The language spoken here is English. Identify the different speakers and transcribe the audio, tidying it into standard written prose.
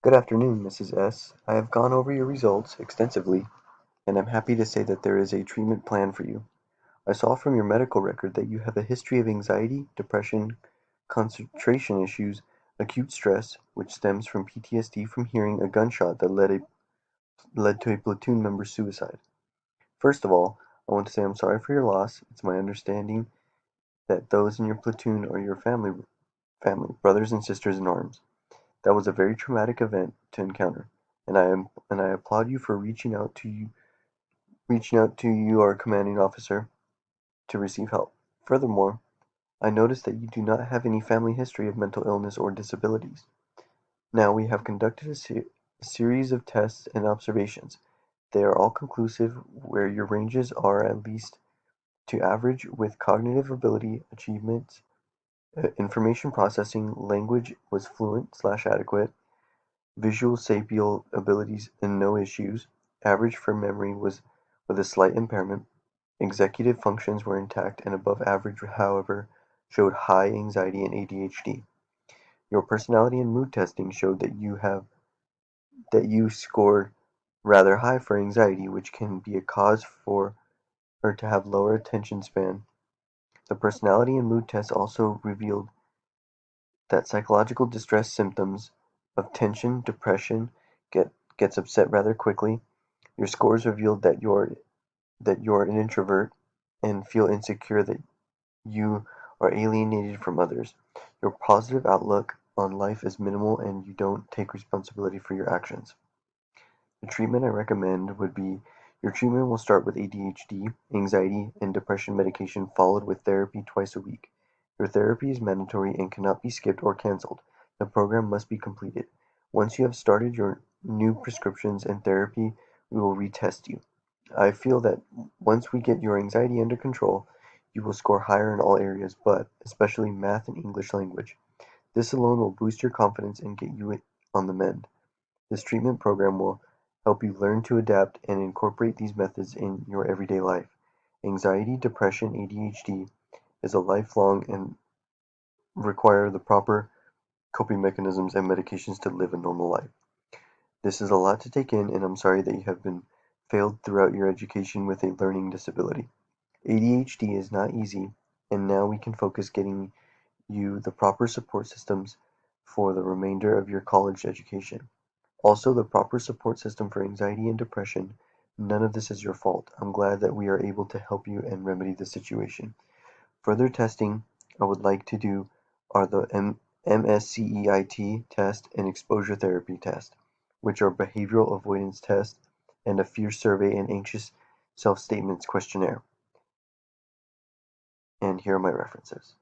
Speaker 1: Good afternoon, Mrs. S. I have gone over your results extensively, and I'm happy to say that there is a treatment plan for you. I saw from your medical record that you have a history of anxiety, depression, concentration issues, acute stress, which stems from PTSD from hearing a gunshot that led to a platoon member's suicide. First of all, I want to say I'm sorry for your loss. It's my understanding that those in your platoon are your family, brothers and sisters in arms. That was a very traumatic event to encounter, and I applaud you for reaching out to your commanding officer to receive help. Furthermore, I noticed that you do not have any family history of mental illness or disabilities. Now, we have conducted a series of tests and observations. They are all conclusive, where your ranges are at least to average with cognitive ability achievements, information processing, language was fluent/adequate, visual spatial abilities and no issues, average for memory was with a slight impairment, executive functions were intact and above average however showed high anxiety and ADHD. Your personality and mood testing showed that you scored rather high for anxiety, which can be a cause for her to have lower attention span. The personality and mood test also revealed that psychological distress symptoms of tension, depression, gets upset rather quickly. Your scores revealed that you're an introvert and feel insecure that you are alienated from others. Your positive outlook on life is minimal and you don't take responsibility for your actions. The treatment I recommend would be your treatment will start with ADHD, anxiety, and depression medication followed with therapy twice a week. Your therapy is mandatory and cannot be skipped or canceled. The program must be completed. Once you have started your new prescriptions and therapy, we will retest you. I feel that once we get your anxiety under control, you will score higher in all areas, but especially math and English language. This alone will boost your confidence and get you on the mend. This treatment program will help you learn to adapt and incorporate these methods in your everyday life. Anxiety, depression, ADHD is a lifelong and require the proper coping mechanisms and medications to live a normal life. This is a lot to take in, and I'm sorry that you have been failed throughout your education with a learning disability. ADHD is not easy, and now we can focus getting you the proper support systems for the remainder of your college education. Also, the proper support system for anxiety and depression. None of this is your fault. I'm glad that we are able to help you and remedy the situation. Further testing I would like to do are the MSCEIT test and exposure therapy test, which are behavioral avoidance tests, and a fear survey and anxious self-statements questionnaire. And here are my references.